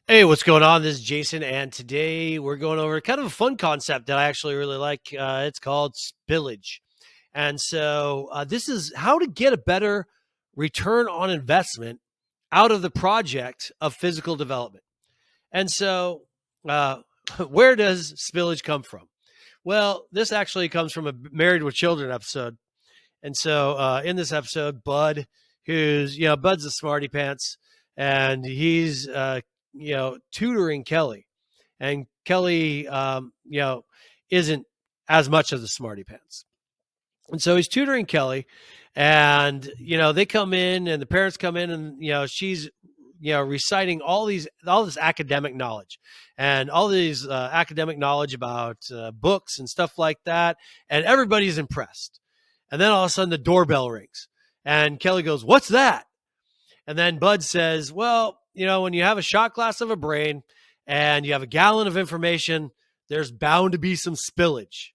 Hey, what's going on? This is Jason, and today we're going over kind of a fun concept that I actually really like. It's called spillage. And so, this is how to get a better return on investment out of the project of physical development. And so, uh, where does spillage come from? Well, this actually comes from a Married with Children episode. And so, in this episode, Bud, Bud's a smarty pants, and he's, tutoring Kelly, and Kelly, isn't as much of the smarty pants. And so he's tutoring Kelly, and they come in, and the parents come in, and she's reciting all this academic knowledge, and all these academic knowledge about books and stuff like that, and everybody's impressed. And then all of a sudden the doorbell rings, and Kelly goes, "What's that?" And then Bud says, "Well, when you have a shot glass of a brain and you have a gallon of information, there's bound to be some spillage."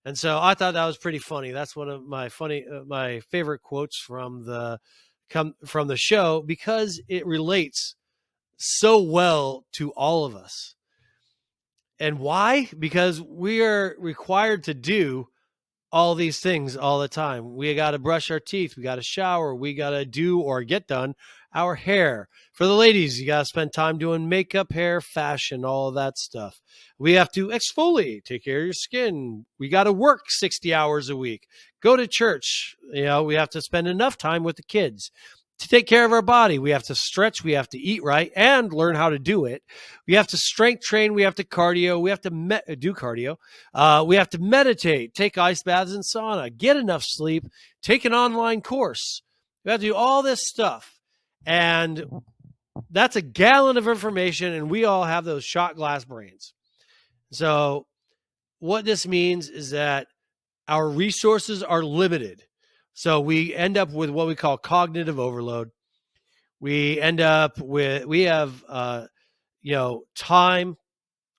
And so I thought that was pretty funny. That's one of my favorite quotes from the show, because it relates so well to all of us. And why? Because we are required to do all these things all the time. We got to brush our teeth. We got to shower. We got to do or get done our hair. For the ladies, you got to spend time doing makeup, hair, fashion, all of that stuff. We have to exfoliate, take care of your skin. We got to work 60 hours a week, go to church. We have to spend enough time with the kids to take care of our body. We have to stretch, we have to eat right and learn how to do it. We have to strength train, we have to cardio, we have to do cardio. We have to meditate, take ice baths and sauna, get enough sleep, take an online course. We have to do all this stuff. And that's a gallon of information, and we all have those shot glass brains. So what this means is that our resources are limited. So we end up with what we call cognitive overload. We have time.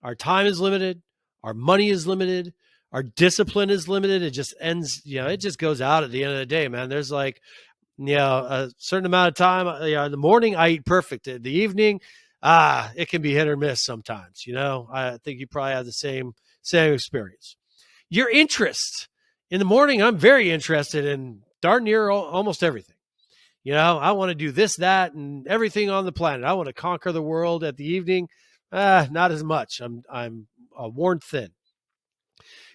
Our time is limited. Our money is limited. Our discipline is limited. It just ends, it just goes out at the end of the day, man. There's like, a certain amount of time. In the morning, I eat perfect. In the evening, it can be hit or miss sometimes. I think you probably have the same experience. Your interest. In the morning, I'm very interested in darn near almost everything. I want to do this, that, and everything on the planet. I want to conquer the world. At the evening, not as much. I'm worn thin.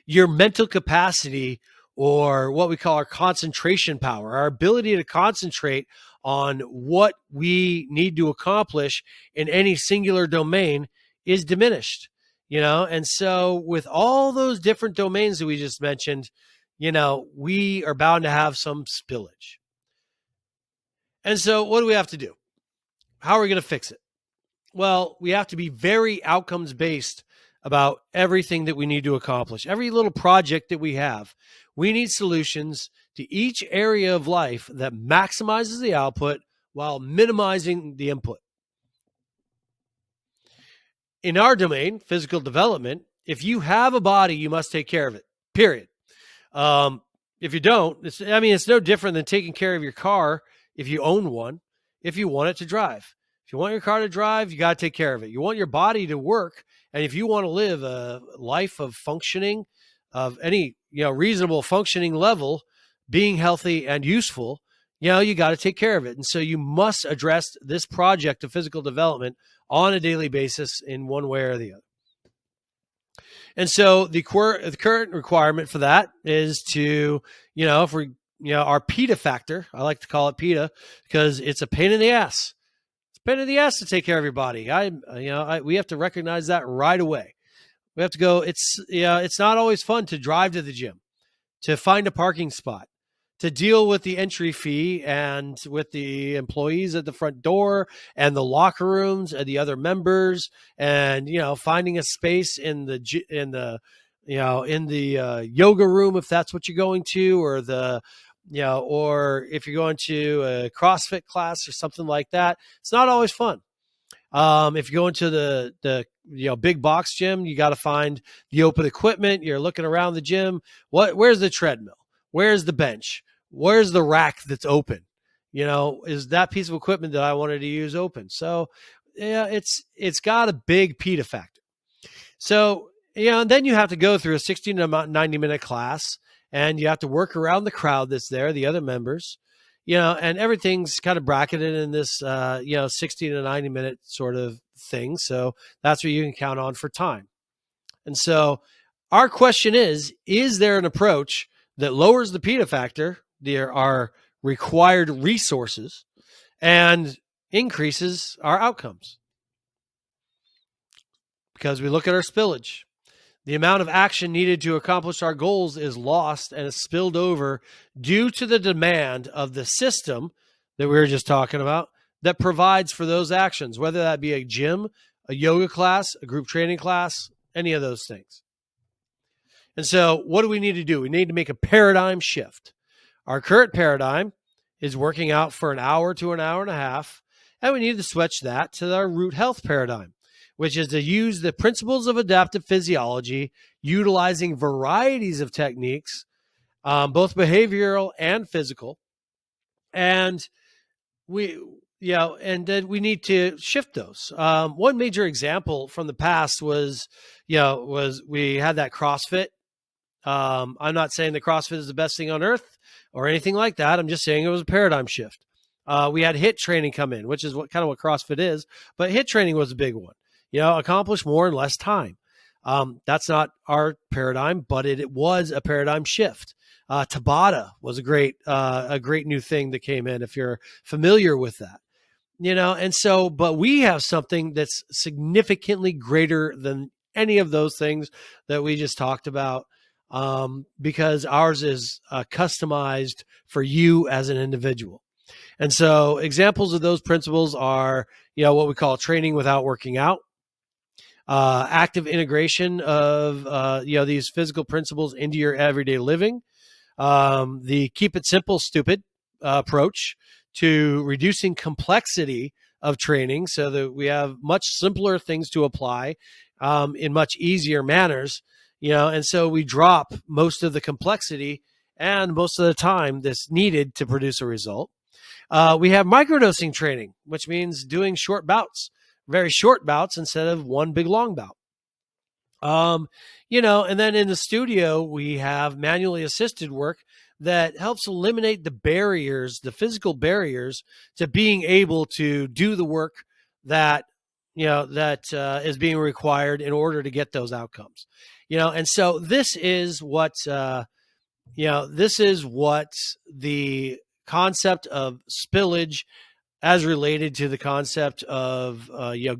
Your mental capacity, or what we call our concentration power, our ability to concentrate on what we need to accomplish in any singular domain, is diminished. And so with all those different domains that we just mentioned, we are bound to have some spillage. And so what do we have to do? How are we going to fix it? Well, we have to be very outcomes based about everything that we need to accomplish. Every little project that we have, we need solutions to each area of life that maximizes the output while minimizing the input. In our domain, physical development, if you have a body, you must take care of it, period. If you don't, it's no different than taking care of your car if you own one, if you want it to drive. If you want your car to drive, you got to take care of it. You want your body to work. And if you want to live a life of functioning, of any reasonable functioning level, being healthy and useful, you got to take care of it. And so you must address this project of physical development on a daily basis in one way or the other. And so the current requirement for that is to, if we, our PETA factor, I like to call it PETA because it's a pain in the ass. It's a pain in the ass to take care of your body. We have to recognize that right away. We have to go. It's not always fun to drive to the gym, to find a parking spot, to deal with the entry fee and with the employees at the front door and the locker rooms and the other members, and finding a space in the yoga room if that's what you're going to, or or if you're going to a CrossFit class or something like that. It's not always fun. If you go into the big box gym, you got to find the open equipment. You're looking around the gym. Where's the treadmill? Where's the bench? Where's the rack that's open? Is that piece of equipment that I wanted to use open? So yeah, it's got a big PETA factor. So, and then you have to go through a 60 to 90-minute class, and you have to work around the crowd that's there, the other members, and everything's kind of bracketed in this, 60 to 90-minute sort of thing. So that's what you can count on for time. And so our question is there an approach that lowers the PETA factor, there are required resources, and increases our outcomes? Because we look at our spillage. The amount of action needed to accomplish our goals is lost and is spilled over due to the demand of the system that we were just talking about that provides for those actions, whether that be a gym, a yoga class, a group training class, any of those things. And so what do we need to do? We need to make a paradigm shift. Our current paradigm is working out for an hour to an hour and a half, and we need to switch that to our root health paradigm, which is to use the principles of adaptive physiology, utilizing varieties of techniques, both behavioral and physical. And then we need to shift those. One major example from the past was we had that CrossFit. I'm not saying that CrossFit is the best thing on earth or anything like that. I'm just saying it was a paradigm shift. We had HIIT training come in, which is what CrossFit is, but HIIT training was a big one. Accomplish more in less time. That's not our paradigm, but it was a paradigm shift. Tabata was a great new thing that came in, if you're familiar with that. And so, but we have something that's significantly greater than any of those things that we just talked about, because ours is customized for you as an individual. And so examples of those principles are, what we call training without working out, active integration of, these physical principles into your everyday living, the keep it simple, stupid approach to reducing complexity of training so that we have much simpler things to apply in much easier manners, and so we drop most of the complexity and most of the time that's needed to produce a result. We have microdosing training, which means doing short bouts, very short bouts instead of one big long bout. And then in the studio, we have manually assisted work that helps eliminate the barriers, the physical barriers to being able to do the work that, is being required in order to get those outcomes. And so this is what the concept of spillage as related to the concept of,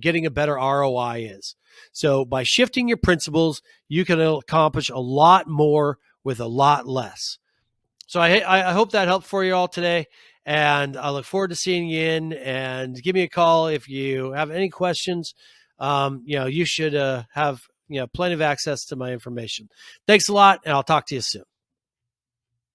getting a better ROI is. So by shifting your principles, you can accomplish a lot more with a lot less. So I hope that helped for you all today, and I look forward to seeing you in. And give me a call if you have any questions. You should have plenty of access to my information. Thanks a lot, and I'll talk to you soon.